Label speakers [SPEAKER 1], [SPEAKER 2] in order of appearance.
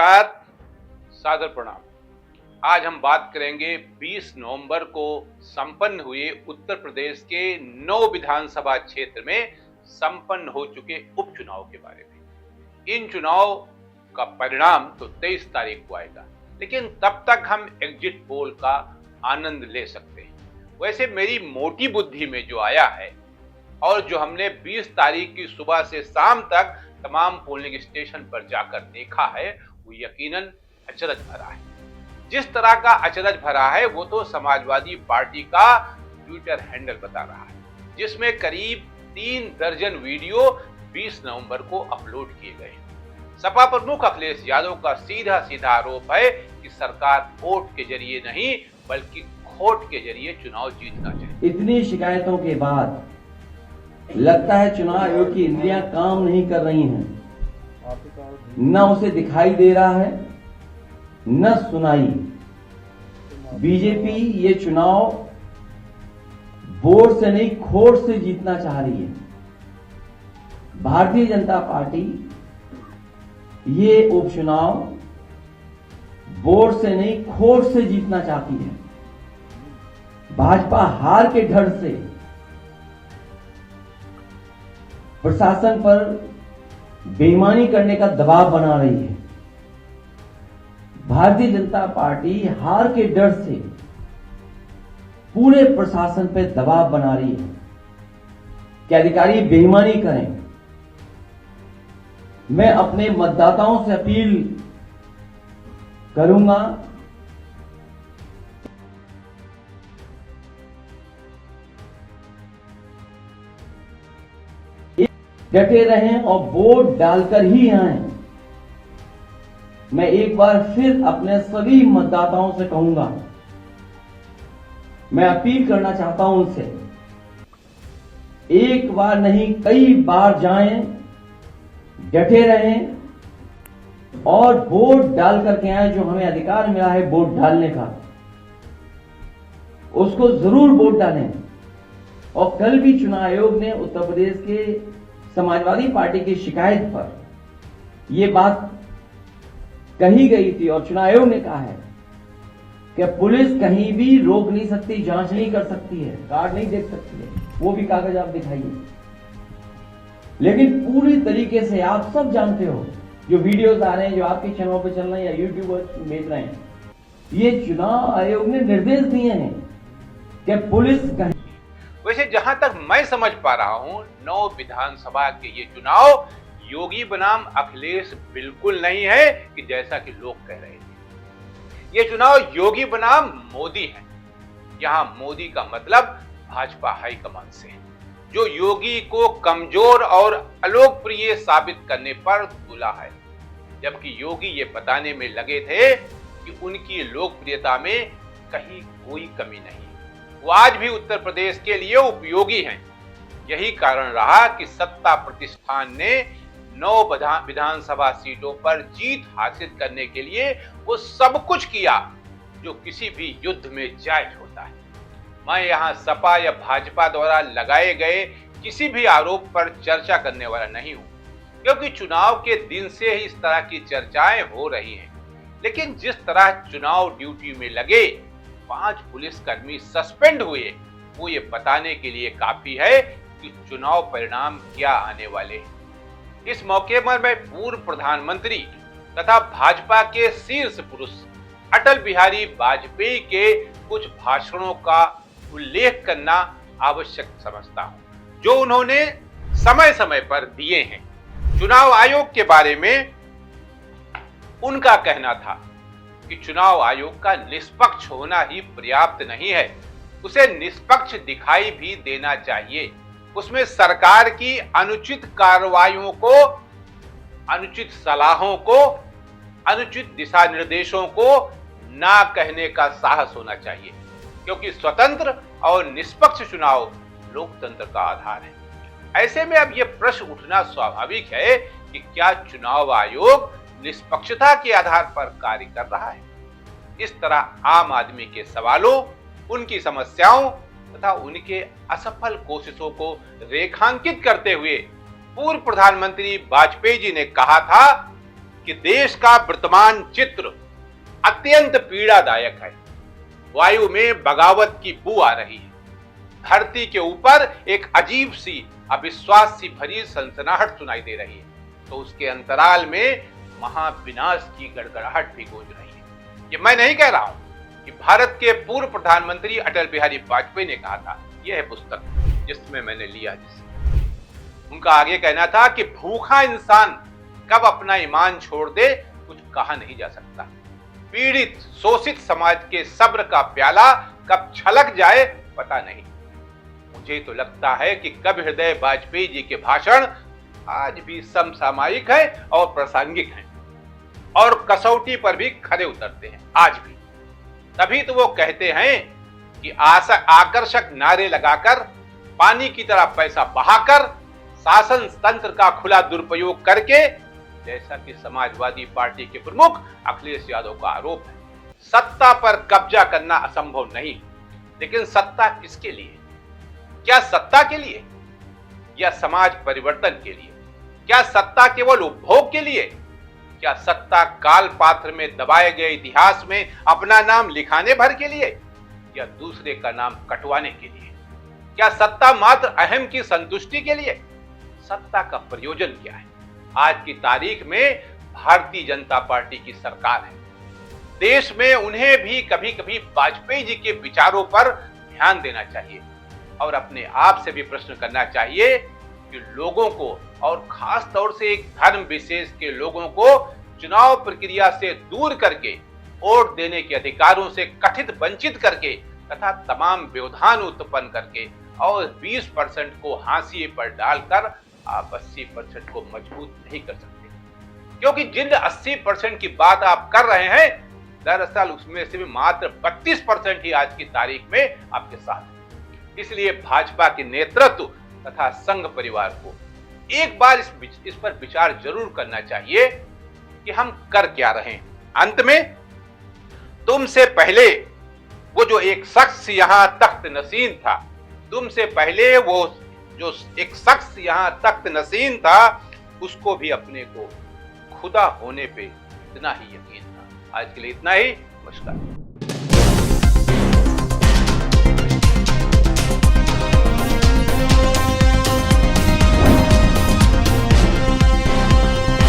[SPEAKER 1] नमस्कार, सादर प्रणाम। आज हम बात करेंगे 20 नवंबर को संपन्न हुए उत्तर प्रदेश के 9 विधानसभा क्षेत्र में संपन्न हो चुके उपचुनाव के बारे में। इन चुनाव का परिणाम तो 23 तारीख को आएगा, लेकिन तब तक हम एग्जिट पोल का आनंद ले सकते हैं। वैसे मेरी मोटी बुद्धि में जो आया है और जो हमने 20 तारीख की सुबह से शाम तक तमाम पोलिंग स्टेशन पर जाकर देखा है, वो यकीनन अचरज भरा है। जिस तरह का अचरज भरा है वो तो समाजवादी पार्टी का ट्विटर हैंडल बता रहा है, जिसमें करीब 3 दर्जन वीडियो 20 नवंबर को अपलोड किए गए। सपा प्रमुख अखिलेश यादव का सीधा सीधा आरोप है कि सरकार वोट के जरिए नहीं बल्कि खोट के जरिए चुनाव जीतना चाहिए।
[SPEAKER 2] इतनी शिकायतों के बाद लगता है चुनाव आयोग की इंद्रियां काम नहीं कर रही हैं। न उसे दिखाई दे रहा है न सुनाई। बीजेपी ये चुनाव वोट से नहीं खोट से जीतना चाह रही है। भारतीय जनता पार्टी ये उपचुनाव वोट से नहीं खोट से जीतना चाहती है। भाजपा हार के डर से प्रशासन पर बेईमानी करने का दबाव बना रही है। भारतीय जनता पार्टी हार के डर से पूरे प्रशासन पर दबाव बना रही है कि अधिकारी बेईमानी करें। मैं अपने मतदाताओं से अपील करूंगा डटे रहें और वोट डालकर ही आएं। मैं एक बार फिर अपने सभी मतदाताओं से कहूंगा, मैं अपील करना चाहता हूं उनसे, एक बार नहीं कई बार जाएं, डटे रहें और वोट डाल करके आए। जो हमें अधिकार मिला है वोट डालने का, उसको जरूर वोट डालें। और कल भी चुनाव आयोग ने उत्तर प्रदेश के समाजवादी पार्टी की शिकायत पर यह बात कही गई थी और चुनाव आयोग ने कहा है कि पुलिस कहीं भी रोक नहीं सकती, जांच नहीं कर सकती है, कार्ड नहीं देख सकती है, वो भी कागज आप दिखाइए। लेकिन पूरी तरीके से आप सब जानते हो, जो वीडियोस आ रहे हैं, जो आपके चैनलों पे चल रहे हैं या यूट्यूब पर भेज रहे हैं, ये चुनाव आयोग ने निर्देश दिए हैं कि पुलिस कहीं।
[SPEAKER 1] वैसे जहां तक मैं समझ पा रहा हूं, 9 विधानसभा के ये चुनाव योगी बनाम अखिलेश बिल्कुल नहीं है कि जैसा कि लोग कह रहे थे। ये चुनाव योगी बनाम मोदी है। यहां मोदी का मतलब भाजपा हाईकमान से, जो योगी को कमजोर और अलोकप्रिय साबित करने पर तुला है। जबकि योगी ये बताने में लगे थे कि उनकी लोकप्रियता में कहीं कोई कमी नहीं, वो आज भी उत्तर प्रदेश के लिए उपयोगी हैं। यही कारण रहा कि सत्ता प्रतिष्ठान ने 9 विधानसभा सीटों पर जीत हासिल करने के लिए वो सब कुछ किया जो किसी भी युद्ध में जायज होता है। मैं यहाँ सपा या भाजपा द्वारा लगाए गए किसी भी आरोप पर चर्चा करने वाला नहीं हूँ, क्योंकि चुनाव के दिन से ही इस तरह की चर्चाएं हो रही हैं। लेकिन जिस तरह चुनाव ड्यूटी में लगे 5 पुलिसकर्मी सस्पेंड हुए, वो ये बताने के लिए काफी है कि चुनाव परिणाम क्या आने वाले हैं। इस मौके पर मैं पूर्व प्रधानमंत्री तथा भाजपा के शीर्ष पुरुष अटल बिहारी वाजपेयी के कुछ भाषणों का उल्लेख करना आवश्यक समझता हूं, जो उन्होंने समय समय पर दिए हैं। चुनाव आयोग के बारे में उनका कहना था कि चुनाव आयोग का निष्पक्ष होना ही पर्याप्त नहीं है, उसे निष्पक्ष दिखाई भी देना चाहिए। उसमें सरकार की अनुचित कार्रवाइयों को, अनुचित सलाहों को, अनुचित दिशा निर्देशों को ना कहने का साहस होना चाहिए, क्योंकि स्वतंत्र और निष्पक्ष चुनाव लोकतंत्र का आधार है। ऐसे में अब यह प्रश्न उठना स्वाभाविक है कि क्या चुनाव आयोग निष्पक्षता के आधार पर कार्य कर रहा है। इस तरह आम आदमी के सवालों, उनकी समस्याओं तथा उनके असफल कोशिशों को रेखांकित करते हुए पूर्व प्रधानमंत्री वाजपेयी जी ने कहा था कि देश का वर्तमान चित्र अत्यंत पीड़ादायक है। वायु में बगावत की बू आ रही है। धरती के ऊपर एक अजीब सी अविश्वास सी भरी सनसनाहट सुनाई दे रही है, तो उसके अंतराल में महाविनाश की गड़गड़ाहट भी गूंज रही है। ये मैं नहीं कह रहा हूं कि भारत के पूर्व प्रधानमंत्री अटल बिहारी वाजपेयी ने कहा था। यह है पुस्तक जिसमें मैंने लिया जिसे। उनका आगे कहना था कि भूखा इंसान कब अपना ईमान छोड़ दे कुछ कहा नहीं जा सकता। पीड़ित शोषित समाज के सब्र का प्याला कब छलक जाए पता नहीं। मुझे तो लगता है कि कवि हृदय वाजपेयी जी के भाषण आज भी समसामयिक है और प्रासंगिक हैं और कसौटी पर भी खरे उतरते हैं आज भी। तभी तो वो कहते हैं कि आकर्षक नारे लगाकर, पानी की तरह पैसा बहाकर, शासन तंत्र का खुला दुरुपयोग करके, जैसा कि समाजवादी पार्टी के प्रमुख अखिलेश यादव का आरोप है, सत्ता पर कब्जा करना असंभव नहीं। लेकिन सत्ता किसके लिए? क्या सत्ता के लिए या समाज परिवर्तन के लिए? क्या सत्ता केवल उपभोग के लिए? क्या सत्ता काल पात्र में दबाए गए इतिहास में अपना नाम लिखाने भर के लिए या दूसरे का नाम कटवाने के लिए? क्या सत्ता मात्र अहम की संतुष्टि के लिए? सत्ता का प्रयोजन क्या है? आज की तारीख में भारतीय जनता पार्टी की सरकार है। देश में उन्हें भी कभी कभी वाजपेयी जी के विचारों पर ध्यान देना चाहिए और अपने आप से भी प्रश्न करना चाहिए कि लोगों को, और खास तौर से एक धर्म विशेष के लोगों को, चुनाव प्रक्रिया से दूर करके, वोट देने के अधिकारों से कथित वंचित करके तथा तमाम व्यवधान उत्पन्न करके और 20% को हाशिए पर डालकर आप 80% को मजबूत नहीं कर सकते। क्योंकि जिन 80% की बात आप कर रहे हैं, दरअसल उसमें से भी मात्र 32% ही आज की तारीख में आपके साथ है। इसलिए भाजपा के नेतृत्व तथा संघ परिवार को एक बार इस पर विचार जरूर करना चाहिए कि हम कर क्या रहे हैं। अंत में, तुमसे पहले वो जो एक शख्स यहां तख्त नशीन था, तुमसे पहले वो जो एक शख्स यहां तख्त नशीन था, उसको भी अपने को खुदा होने पे इतना ही यकीन था। आज के लिए इतना ही। नमस्कार।